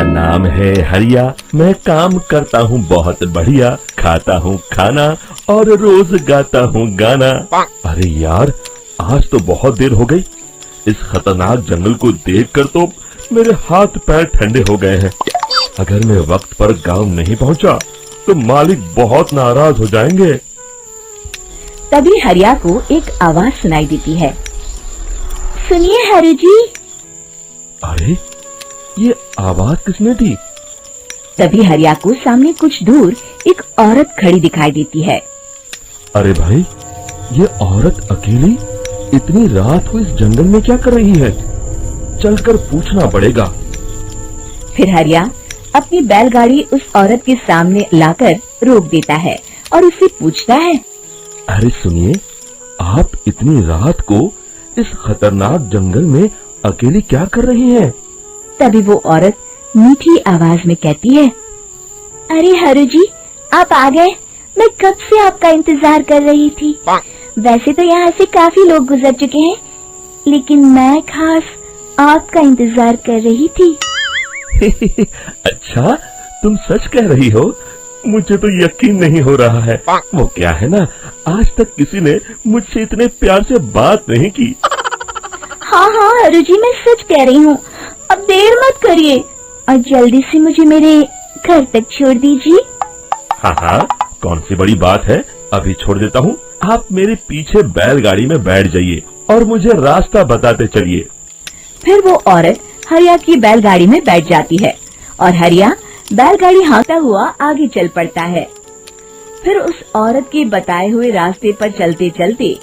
नाम है हरिया, मैं काम करता हूँ बहुत बढ़िया, खाता हूँ खाना और रोज गाता हूँ गाना। अरे यार, आज तो बहुत देर हो गई। इस खतरनाक जंगल को देखकर तो मेरे हाथ पैर ठंडे हो गए हैं। अगर मैं वक्त पर गांव नहीं पहुंचा तो मालिक बहुत नाराज हो जाएंगे। तभी हरिया को एक आवाज सुनाई देती है। सुनिए हरि जी। अरे, ये आवाज किसने दी? तभी हरिया को सामने कुछ दूर एक औरत खड़ी दिखाई देती है। अरे भाई, ये औरत अकेली इतनी रात को इस जंगल में क्या कर रही है? चलकर पूछना पड़ेगा। फिर हरिया अपनी बैलगाड़ी उस औरत के सामने लाकर रोक देता है और उससे पूछता है। अरे सुनिए, आप इतनी रात को इस खतरनाक जंगल में अकेली क्या कर रही हैं? तभी वो औरत मीठी आवाज में कहती है। अरे हरु जी, आप आ गए। मैं कब से आपका इंतजार कर रही थी। वैसे तो यहाँ से काफी लोग गुजर चुके हैं, लेकिन मैं खास आपका इंतजार कर रही थी। अच्छा, तुम सच कह रही हो? मुझे तो यकीन नहीं हो रहा है। वो क्या है ना, आज तक किसी ने मुझसे इतने प्यार से बात नहीं की। हाँ हाँ हरु जी, मैं सच कह रही हूँ। अब देर मत करिए और जल्दी से मुझे मेरे घर तक छोड़ दीजिए। हाँ हाँ, कौन सी बड़ी बात है, अभी छोड़ देता हूँ। आप मेरे पीछे बैलगाड़ी में बैठ जाइए और मुझे रास्ता बताते चलिए। फिर वो औरत हरिया की बैलगाड़ी में बैठ जाती है और हरिया बैलगाड़ी हाँकता हुआ आगे चल पड़ता है। फिर उस औरत के बताए हुए रास्ते पर चलते चलते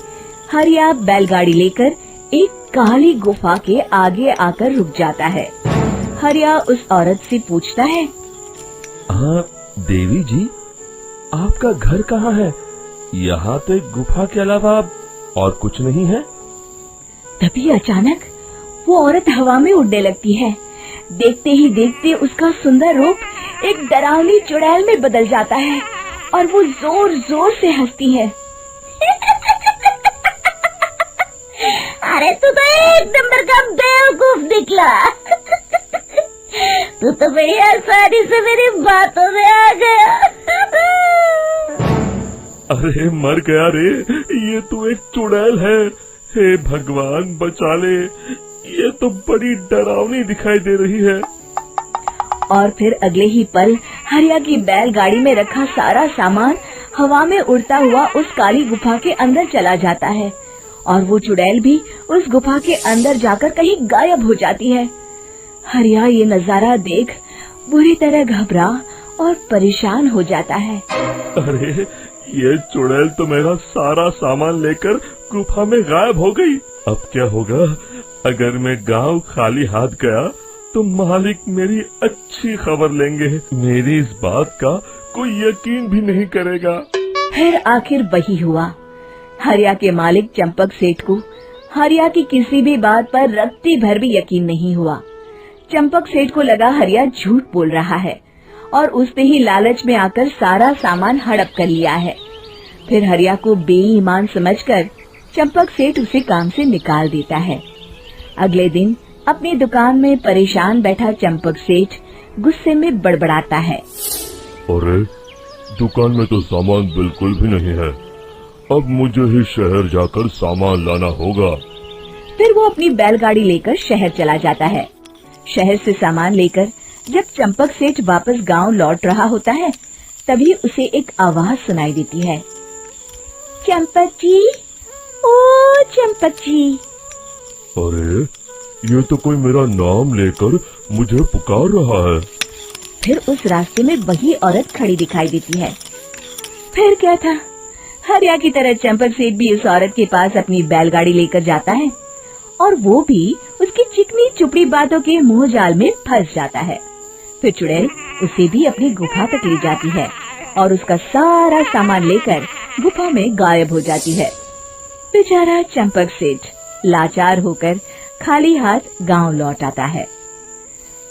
हरिया बैलगाड़ी लेकर एक काली गुफा के आगे आकर रुक जाता है। हरिया उस औरत से पूछता है। हाँ देवी जी, आपका घर कहाँ है? यहाँ तो एक गुफा के अलावा और कुछ नहीं है। तभी अचानक वो औरत हवा में उड़ने लगती है। देखते ही देखते उसका सुंदर रूप एक डरावनी चुड़ैल में बदल जाता है और वो जोर जोर से हंसती है। अरे तू तो एक नंबर का बेवकूफ निकला। तू तो बड़ी आसानी से मेरी बातों में आ गया। अरे मर गया रे, ये तो एक चुड़ैल है। हे भगवान बचा ले, ये तो बड़ी डरावनी दिखाई दे रही है। और फिर अगले ही पल हरिया की बैलगाड़ी में रखा सारा सामान हवा में उड़ता हुआ उस काली गुफा के अंदर चला जाता है और वो चुड़ैल भी उस गुफा के अंदर जाकर कहीं गायब हो जाती है। हरिया ये नजारा देख बुरी तरह घबरा और परेशान हो जाता है। अरे, ये चुड़ैल तो मेरा सारा सामान लेकर गुफा में गायब हो गई। अब क्या होगा? अगर मैं गांव खाली हाथ गया तो मालिक मेरी अच्छी खबर लेंगे। मेरी इस बात का कोई यकीन भी नहीं करेगा। फिर आखिर वही हुआ। हरिया के मालिक चंपक सेठ को हरिया की किसी भी बात पर रत्ती भर भी यकीन नहीं हुआ। चंपक सेठ को लगा हरिया झूठ बोल रहा है और उसने ही लालच में आकर सारा सामान हड़प कर लिया है। फिर हरिया को बेईमान समझकर चंपक सेठ उसे काम से निकाल देता है। अगले दिन अपनी दुकान में परेशान बैठा चंपक सेठ गुस्से में बड़बड़ाता है। अरे, दुकान में तो सामान बिल्कुल भी नहीं है। अब मुझे ही शहर जाकर सामान लाना होगा। फिर वो अपनी बैलगाड़ी लेकर शहर चला जाता है। शहर से सामान लेकर जब चंपक सेठ वापस गांव लौट रहा होता है, तभी उसे एक आवाज सुनाई देती है। चंपक जी, ओ चंपक जी। अरे, ये तो कोई मेरा नाम लेकर मुझे पुकार रहा है। फिर उस रास्ते में वही औरत खड़ी दिखाई देती है। फिर क्या था, हरिया की तरह चंपक सेठ भी उस औरत के पास अपनी बैलगाड़ी लेकर जाता है और वो भी उसकी चिकनी चुपड़ी बातों के मुंह जाल में फंस जाता है। फिर चुड़ैल उसे भी अपनी गुफा तक ले जाती है और उसका सारा सामान लेकर गुफा में गायब हो जाती है। बेचारा चंपक सेठ लाचार होकर खाली हाथ गांव लौट आता है।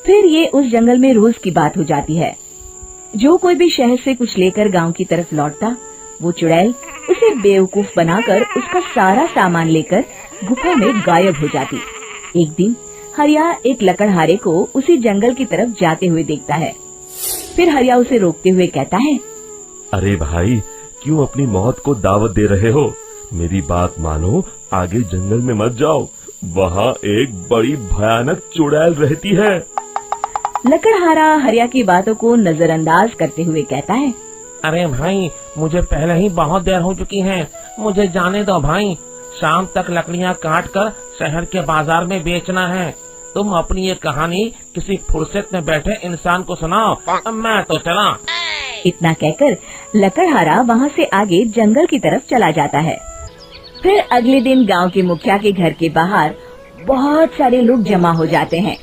फिर ये उस जंगल में रोज की बात हो जाती है। जो कोई भी शहर से कुछ लेकर गांव की तरफ लौटता, वो चुड़ैल उसे बेवकूफ बनाकर उसका सारा सामान लेकर गुफा में गायब हो जाती। एक दिन हरिया एक लकड़हारे को उसी जंगल की तरफ जाते हुए देखता है। फिर हरिया उसे रोकते हुए कहता है, अरे भाई, क्यों अपनी मौत को दावत दे रहे हो? मेरी बात मानो, आगे जंगल में मत जाओ, वहाँ एक बड़ी भयानक चुड़ैल रहती है। लकड़हारा हरिया की बातों को नजरअंदाज करते हुए कहता है, अरे भाई, मुझे पहले ही बहुत देर हो चुकी है, मुझे जाने दो भाई। शाम तक लकड़ियाँ काट कर शहर के बाजार में बेचना है। तुम अपनी ये कहानी किसी फुर्सत में बैठे इंसान को सुनाओ, मैं तो चला। इतना कहकर लकड़हारा वहाँ से आगे जंगल की तरफ चला जाता है। फिर अगले दिन गांव के मुखिया के घर के बाहर बहुत सारे लोग जमा हो जाते हैं।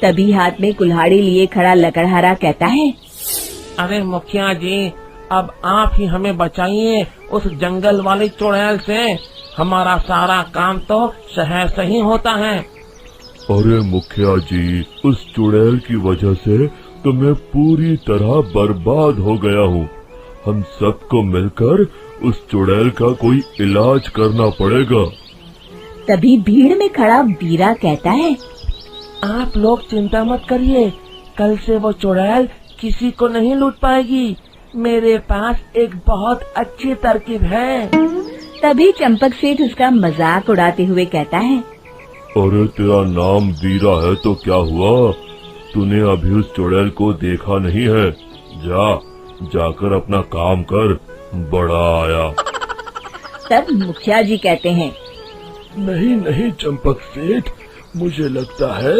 तभी हाथ में कुल्हाड़ी लिए खड़ा लकड़हारा कहता है, अरे मुखिया जी, अब आप ही हमें बचाइए उस जंगल वाली चुड़ैल से। हमारा सारा काम तो शहर से ही होता है। अरे मुखिया जी, उस चुड़ैल की वजह से तो मैं पूरी तरह बर्बाद हो गया हूँ। हम सबको मिलकर उस चुड़ैल का कोई इलाज करना पड़ेगा। तभी भीड़ में खड़ा बीरा कहता है, आप लोग चिंता मत करिए, कल से वो चुड़ैल किसी को नहीं लूट पाएगी। मेरे पास एक बहुत अच्छी तरकीब है। तभी चंपक सेठ उसका मजाक उड़ाते हुए कहता है, अरे तेरा नाम वीरा है तो क्या हुआ? तूने अभी उस चुड़ैल को देखा नहीं है? जाकर अपना काम कर, बड़ा आया। तब मुखिया जी कहते हैं, नहीं नहीं चंपक सेठ, मुझे लगता है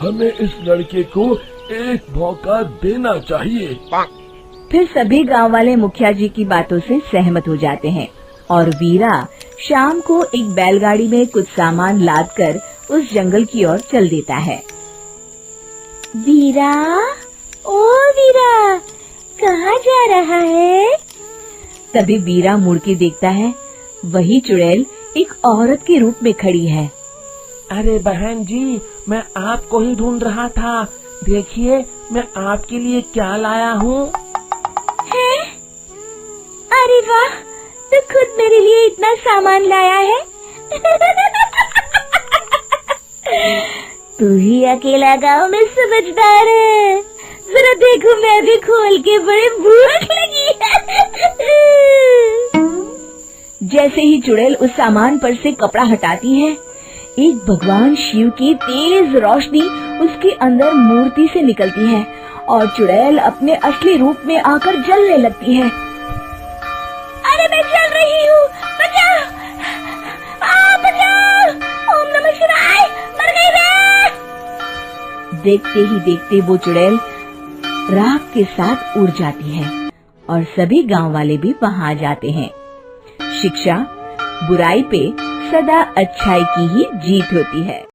हमें इस लड़के को एक मौका देना चाहिए। फिर सभी गांव वाले मुखिया जी की बातों से सहमत हो जाते हैं और वीरा शाम को एक बैलगाड़ी में कुछ सामान लादकर उस जंगल की ओर चल देता है। वीरा, ओ वीरा, कहाँ जा रहा है? तभी वीरा मुड़ के देखता है, वही चुड़ैल एक औरत के रूप में खड़ी है। अरे बहन जी, मैं आपको ही ढूंढ रहा था। देखिए, मैं आपके लिए क्या लाया हूँ। अरे वाह, तो खुद मेरे लिए इतना सामान लाया है। तू ही अकेला गांव में समझदार है। जरा देखो, मैं भी खोल के, बड़े भूख लगी है। जैसे ही चुड़ैल उस सामान पर से कपड़ा हटाती है, एक भगवान शिव की तेज रोशनी उसके अंदर मूर्ति से निकलती है और चुड़ैल अपने असली रूप में आकर जलने लगती है। अरे मैं जल रही हूँ, बचाओ! बचाओ! ओम नमः शिवाय, मर गई मैं! देखते ही देखते वो चुड़ैल राख के साथ उड़ जाती है और सभी गांव वाले भी वहां जाते हैं। शिक्षा बुराई पे सदा अच्छाई की ही जीत होती है।